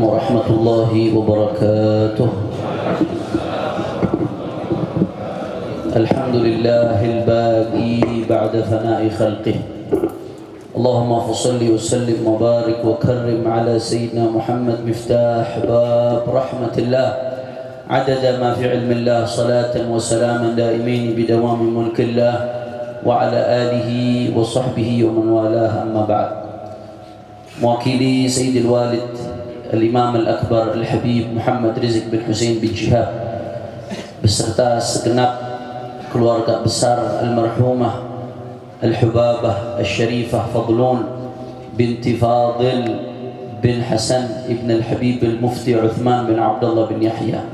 ورحمة الله وبركاته. الحمد لله الباقي بعد فناء خلقه. اللهم صل وسلم وبارك وكرم على سيدنا محمد مفتاح باب رحمة الله عدد ما في علم الله، صلاة وسلاما دائمين بدوام ملك الله وعلى آله وصحبه ومن والاه. أما بعد. Mewakili Sayyidil Walid Al-Imam Al-Akbar Al-Habib Muhammad Rizq bin Husain bin Jihab beserta segenap keluarga besar Al-Marhumah Al-Hubabah Al-Sharifah Fadlun binti Fadil bin Hasan ibn Al-Habib Al-Mufti Uthman bin Abdullah bin Yahya,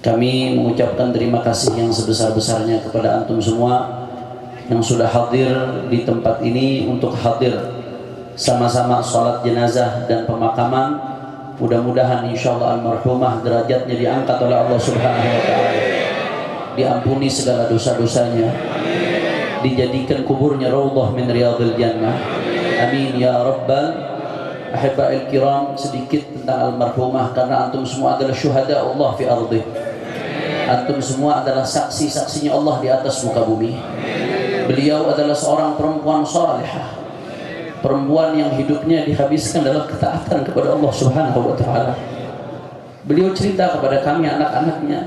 kami mengucapkan terima kasih yang sebesar-besarnya kepada antum semua yang sudah hadir di tempat ini untuk hadir sama-sama sholat jenazah dan pemakaman. Mudah-mudahan insyaallah almarhumah derajatnya diangkat oleh Allah Subhanahu wa taala, diampuni segala dosa-dosanya, dijadikan kuburnya raudhah min riyadhil jannah. Amin ya rabbal ahibba'il kiram. Sedikit tentang almarhumah, karena antum semua adalah syuhada Allah fi ardih. Antum semua adalah saksi-saksinya Allah di atas muka bumi. Beliau adalah seorang perempuan salihah, perempuan yang hidupnya dihabiskan dalam ketaatan kepada Allah Subhanahu wa taala. Beliau cerita kepada kami anak-anaknya,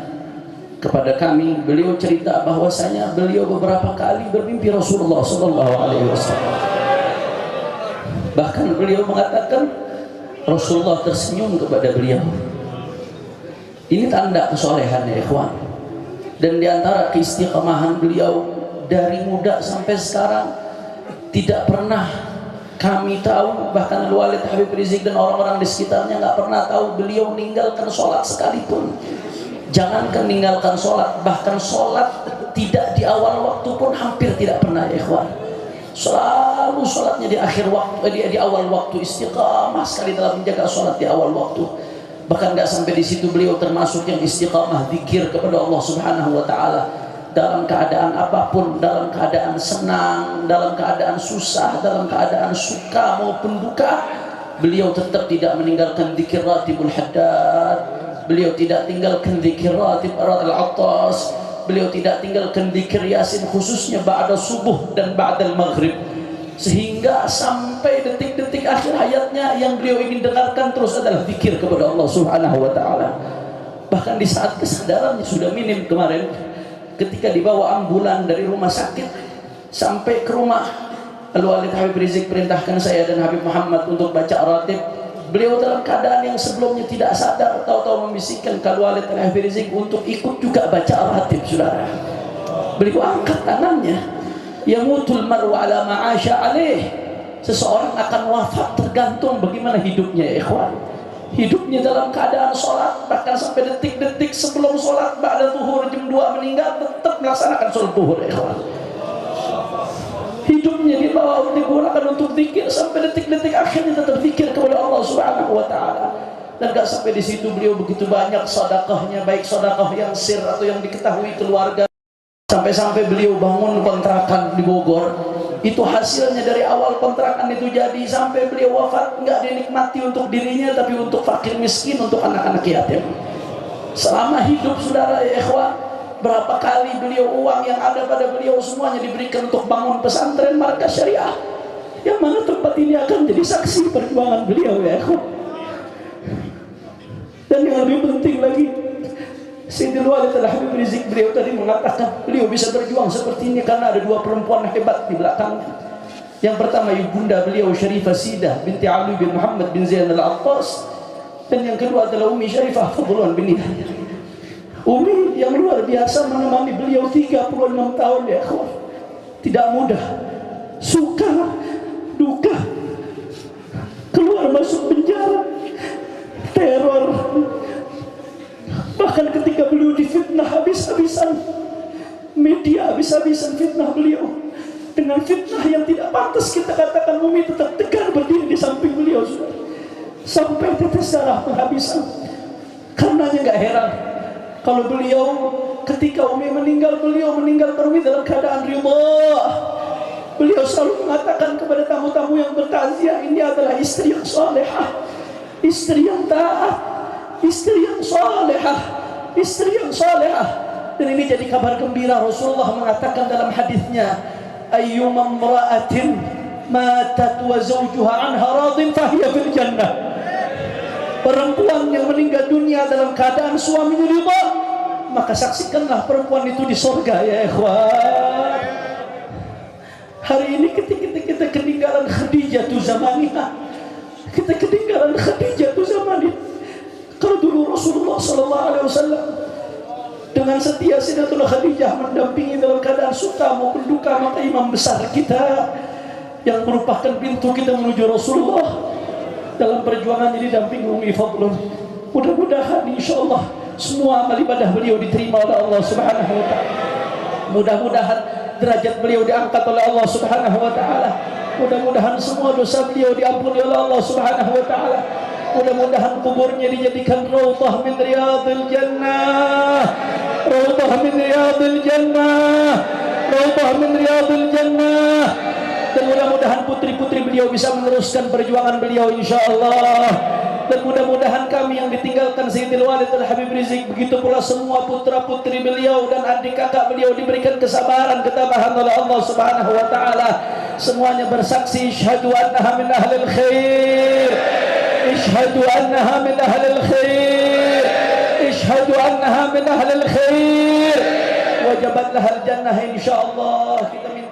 kepada kami beliau cerita bahwasanya beliau beberapa kali bermimpi Rasulullah sallallahu alaihi wasallam. Bahkan beliau mengatakan Rasulullah tersenyum kepada beliau. Ini tanda kesolehan ya ikhwan. Dan diantara keistiqamahan beliau dari muda sampai sekarang, tidak pernah kami tahu, bahkan Al-Walid Habib Rizq dan orang-orang di sekitarnya nggak pernah tahu beliau meninggalkan sholat sekalipun. Jangankan meninggalkan sholat, bahkan sholat tidak di awal waktu pun hampir tidak pernah ya ikhwan. Selalu sholatnya di akhir waktu, di awal waktu. Istiqamah sekali dalam menjaga sholat di awal waktu. Bahkan nggak sampai di situ, beliau termasuk yang istiqamah zikir kepada Allah Subhanahu wa taala. Dalam keadaan apapun, dalam keadaan senang, dalam keadaan susah, dalam keadaan suka maupun duka, beliau tetap tidak meninggalkan dzikir ratibul haddad. Beliau tidak tinggalkan dzikir ratib al-attas. Beliau tidak tinggalkan dzikir yasin, khususnya ba'da subuh dan ba'da maghrib. Sehingga sampai detik-detik akhir hayatnya yang beliau ingin dengarkan terus adalah dzikir kepada Allah Subhanahu wa taala. Bahkan di saat kesadarannya sudah minim kemarin, ketika dibawa ambulan dari rumah sakit sampai ke rumah, Al-Walid Habib Rizq perintahkan saya dan Habib Muhammad untuk baca ratib. Beliau dalam keadaan yang sebelumnya tidak sadar, tahu-tahu membisikkan ke Al-Walid Habib Rizq untuk ikut juga baca ratib. Saudara, beliau angkat tangannya, yamutul mar'u ala ma'asha alaih. Seseorang akan wafat tergantung bagaimana hidupnya ya ikhwan. Hidupnya dalam keadaan sholat, bahkan sampai detik-detik sebelum sholat ba'da zuhur jam 2 meninggal tetap melaksanakan sholat zuhur ya ikhwan. Hidupnya dibawa digunakan untuk zikir sampai detik-detik akhirnya tetap zikir kepada Allah Subhanahu wa taala. Dan gak sampai di situ, beliau begitu banyak sedekahnya, baik sedekah yang sir atau yang diketahui keluarga. Sampai-sampai beliau bangun kontrakan di Bogor. Itu hasilnya dari awal kontrakan itu jadi sampai beliau wafat nggak dinikmati untuk dirinya, tapi untuk fakir miskin, untuk anak-anak yatim. Selama hidup saudara ya ikhwan, berapa kali beliau uang yang ada pada beliau semuanya diberikan untuk bangun pesantren markas syariah, yang mana tempat ini akan jadi saksi perjuangan beliau ya ikhwan. Dan yang lebih penting lagi, Sayyidil Walid Al-Habib Rizq beliau tadi mengatakan beliau bisa berjuang seperti ini karena ada dua perempuan hebat di belakangnya. Yang pertama ibunda beliau Syarifah Sidah binti Ali bin Muhammad bin Zain Al-Attas, dan yang kedua adalah Umi Syarifah Fadlun bin Hidayah. Umi yang luar biasa menemani beliau 36 tahun ya ikhwan. Tidak mudah, suka, duka, keluar masuk penjara, teror. Bahkan ketika beliau difitnah habis-habisan, media habis-habisan fitnah beliau dengan fitnah yang tidak pantas, kita katakan Umi tetap tegar berdiri di samping beliau sampai tetes darah penghabisan. Karenanya gak heran kalau beliau ketika Umi meninggal, beliau meninggal Umi dalam keadaan ridha. Beliau selalu mengatakan kepada tamu-tamu yang bertaziah, ini adalah istri yang salehah, istri yang taat, istri yang salehah, istri yang salehah. Dan ini jadi kabar gembira. Rasulullah mengatakan dalam hadisnya, ayyuma imra'atin matat wa zawjuha anha radin fahiya fil jannah. Perempuan yang meninggal dunia dalam keadaan suaminya ridha, maka saksikanlah perempuan itu di surga ya ikhwan. Hari ini kita ketinggalan Khadijah tu zamannya. Kita ketinggalan Khadijah tu zamannya. Kalau dulu Rasulullah sallallahu alaihi wasallam dengan setia Sayyidatuna Khadijah mendampingi dalam keadaan suka maupun duka, maka imam besar kita yang merupakan pintu kita menuju Rasulullah dalam perjuangan ini didampingi Umi Fadlun. Mudah-mudahan insyaallah semua amal ibadah beliau diterima oleh Allah Subhanahu wa taala. Mudah-mudahan derajat beliau diangkat oleh Allah Subhanahu wa taala. Mudah-mudahan semua dosa beliau diampuni oleh Allah Subhanahu wa taala. Mudah-mudahan kuburnya dijadikan raudhah min riyadil jannah, raudhah min riyadil jannah, raudhah min riyadil jannah. Dan mudah-mudahan putri-putri beliau bisa meneruskan perjuangan beliau insyaallah. Dan mudah-mudahan kami yang ditinggalkan Sayyidil Walid Al-Habib Rizik, begitu pula semua putra-putri beliau dan adik kakak beliau diberikan kesabaran, ketabahan oleh Allah Subhanahu wa taala. Semuanya bersaksi syahadu annaha min ahlil khair. Ishhadu annaha min ahlil khair. Ishhadu annaha min ahlil khair. Wajabat lahal jannah insyaallah. Kita minta